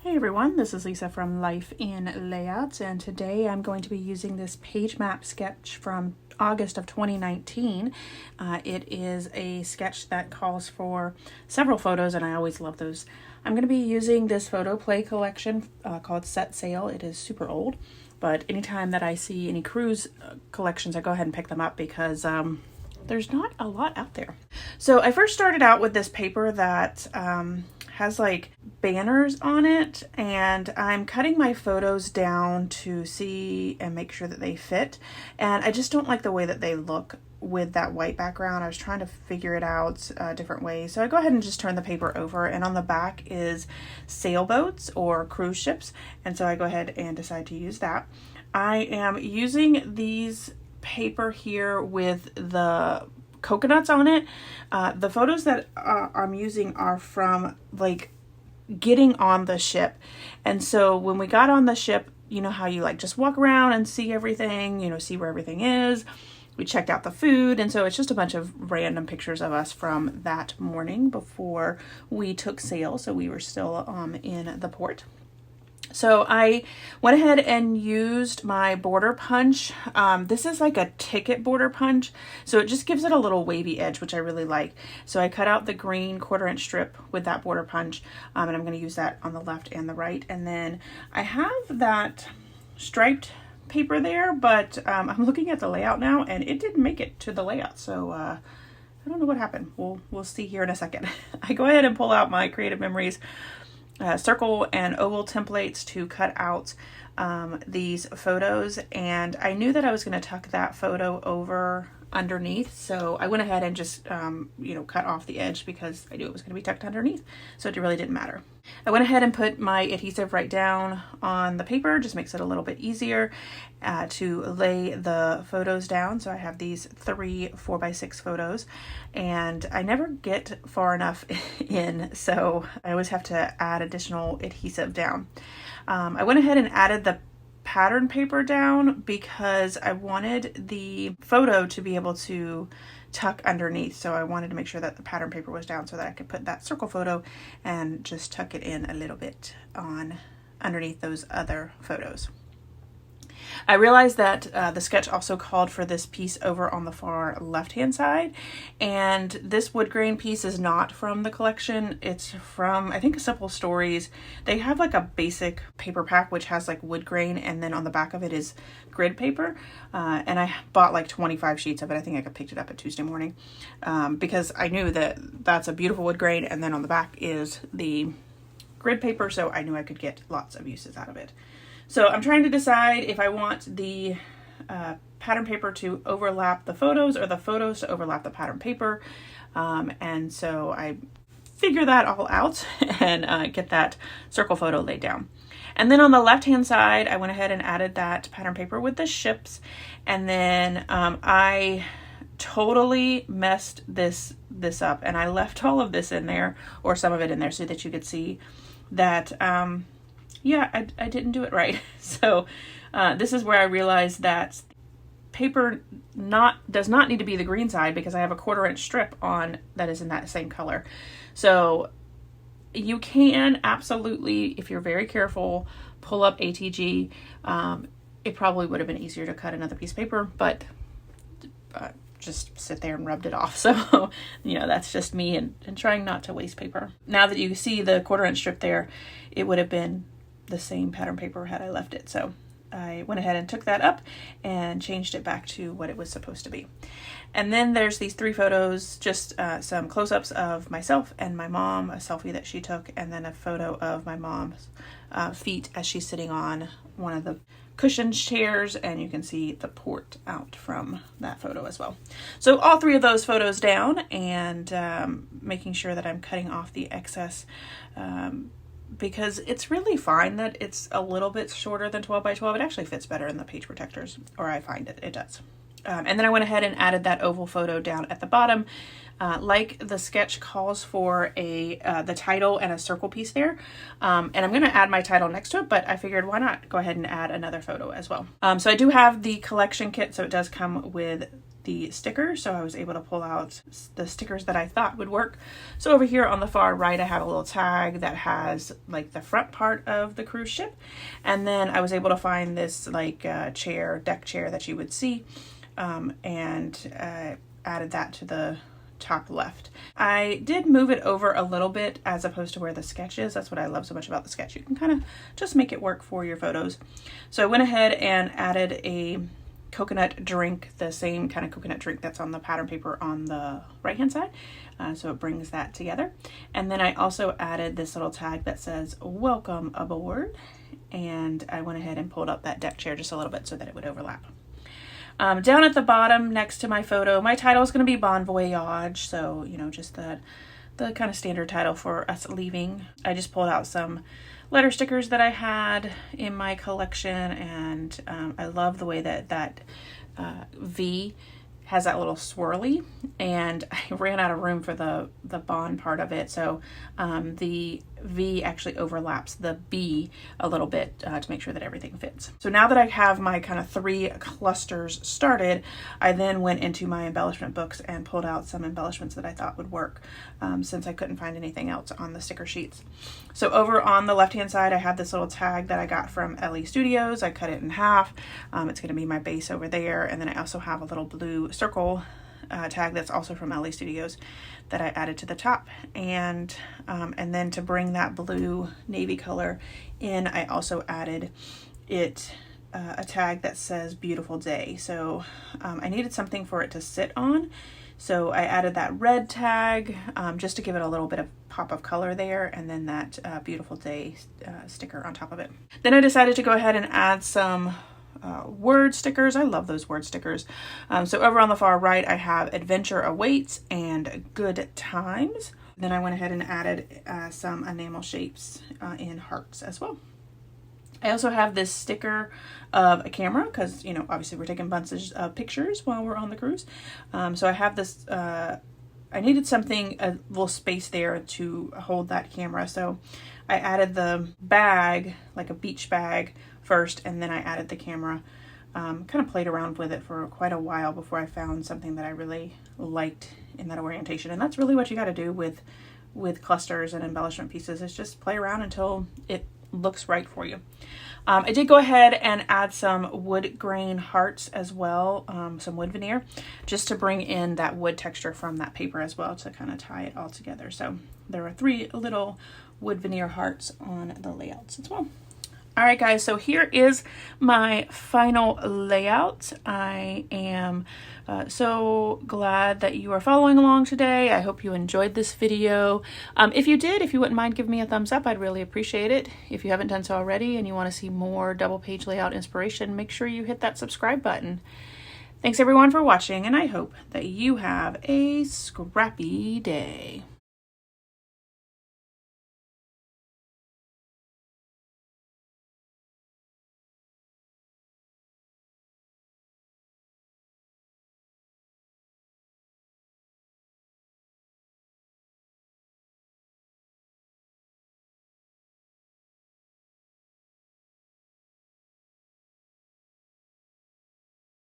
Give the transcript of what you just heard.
Hey everyone, this is Lisa from Life in Layouts, and today I'm going to be using this page map sketch from August of 2019. It is a sketch that calls for several photos, and I always love those. I'm going to be using this PhotoPlay collection called Set Sail. It is super old, but anytime that I see any cruise collections, I go ahead and pick them up because there's not a lot out there. So I first started out with this paper that has like banners on it, and I'm cutting my photos down to see and make sure that they fit, and I just don't like the way that they look with that white background. I was trying to figure it out different ways, so I go ahead and just turn the paper over, and on the back is sailboats or cruise ships, and so I go ahead and decide to use that. I am using these paper here with the coconuts on it. The photos that I'm using are from like getting on the ship, and so when we got on the ship, you know how you like just walk around and see everything, you know, see where everything is. We checked out the food, and so it's just a bunch of random pictures of us from that morning before we took sail, so we were still in the port. So I went ahead and used my border punch. This is like a ticket border punch, so it just gives it a little wavy edge, which I really like. So I cut out the green 1/4" strip with that border punch, and I'm going to use that on the left and the right. And then I have that striped paper there, but I'm looking at the layout now, and it didn't make it to the layout. So I don't know what happened. We'll see here in a second. I go ahead and pull out my Creative Memories circle and oval templates to cut out these photos, and I knew that I was going to tuck that photo over underneath, so I went ahead and just cut off the edge because I knew it was going to be tucked underneath, so it really didn't matter. I went ahead and put my adhesive right down on the paper, just makes it a little bit easier to lay the photos down. So I have these 3 4x6 photos, and I never get far enough in, so I always have to add additional adhesive down. I went ahead and added the pattern paper down because I wanted the photo to be able to tuck underneath, so I wanted to make sure that the pattern paper was down so that I could put that circle photo and just tuck it in a little bit on underneath those other photos. I realized that the sketch also called for this piece over on the far left-hand side, and this wood grain piece is not from the collection. It's from, I think, Simple Stories. They have like a basic paper pack which has like wood grain, and then on the back of it is grid paper, and I bought like 25 sheets of it. I think I picked it up at Tuesday morning because I knew that that's a beautiful wood grain, and then on the back is the grid paper, so I knew I could get lots of uses out of it. So I'm trying to decide if I want the pattern paper to overlap the photos or the photos to overlap the pattern paper. And so I figure that all out and get that circle photo laid down. And then on the left-hand side, I went ahead and added that pattern paper with the ships. And then I totally messed this up, and I left all of this in there, or some of it in there, so that you could see that yeah, I didn't do it right. So this is where I realized that paper does not need to be the green side, because I have a 1/4" strip on that is in that same color. So you can absolutely, if you're very careful, pull up ATG. It probably would have been easier to cut another piece of paper, but just sit there and rubbed it off. So, you know, that's just me and trying not to waste paper. Now that you see the 1/4" strip there, it would have been the same pattern paper had I left it. So I went ahead and took that up and changed it back to what it was supposed to be. And then there's these 3 photos, just some close-ups of myself and my mom, a selfie that she took, and then a photo of my mom's feet as she's sitting on one of the cushioned chairs, and you can see the port out from that photo as well. So all 3 of those photos down, and making sure that I'm cutting off the excess, because it's really fine that it's a little bit shorter than 12 by 12. It actually fits better in the page protectors, or I find it does. And then I went ahead and added that oval photo down at the bottom. Like the sketch calls for the title and a circle piece there. And I'm going to add my title next to it, but I figured why not go ahead and add another photo as well. So I do have the collection kit, so it does come with the stickers, so I was able to pull out the stickers that I thought would work. So over here on the far right, I have a little tag that has like the front part of the cruise ship, and then I was able to find this like deck chair that you would see, and added that to the top left. I did move it over a little bit as opposed to where the sketch is. That's what I love so much about the sketch. You can kind of just make it work for your photos. So I went ahead and added a coconut drink, the same kind of coconut drink that's on the pattern paper on the right hand side, so it brings that together. And then I also added this little tag that says welcome aboard, and I went ahead and pulled up that deck chair just a little bit so that it would overlap. Down at the bottom next to my photo, my title is going to be Bon Voyage, so you know, just the kind of standard title for us leaving. I just pulled out some letter stickers that I had in my collection, and I love the way that V has that little swirly, and I ran out of room for the bond part of it, so the V actually overlaps the B a little bit to make sure that everything fits. So now that I have my kind of 3 clusters started, I then went into my embellishment books and pulled out some embellishments that I thought would work, since I couldn't find anything else on the sticker sheets. So over on the left hand side, I have this little tag that I got from LE Studios. I cut it in half. It's going to be my base over there, and then I also have a little blue circle tag that's also from LE Studios that I added to the top, and then to bring that blue navy color in, I also added a tag that says beautiful day. So I needed something for it to sit on, so I added that red tag just to give it a little bit of pop of color there, and then that beautiful day sticker on top of it. Then I decided to go ahead and add some word stickers. I love those word stickers. So over on the far right, I have Adventure Awaits and Good Times. Then I went ahead and added some enamel shapes in hearts as well. I also have this sticker of a camera because, you know, obviously we're taking bunches of pictures while we're on the cruise. So I have this, I needed something, a little space there to hold that camera. So I added the bag, like a beach bag first, and then I added the camera. Kind of played around with it for quite a while before I found something that I really liked in that orientation. And that's really what you got to do with clusters and embellishment pieces, is just play around until it looks right for you. I did go ahead and add some wood grain hearts as well, some wood veneer, just to bring in that wood texture from that paper as well, to kind of tie it all together. So there are 3 little wood veneer hearts on the layouts as well. All right, guys, so here is my final layout. I am so glad that you are following along today. I hope you enjoyed this video. If you did, if you wouldn't mind giving me a thumbs up, I'd really appreciate it. If you haven't done so already and you want to see more double page layout inspiration, make sure you hit that subscribe button. Thanks everyone for watching, and I hope that you have a scrappy day.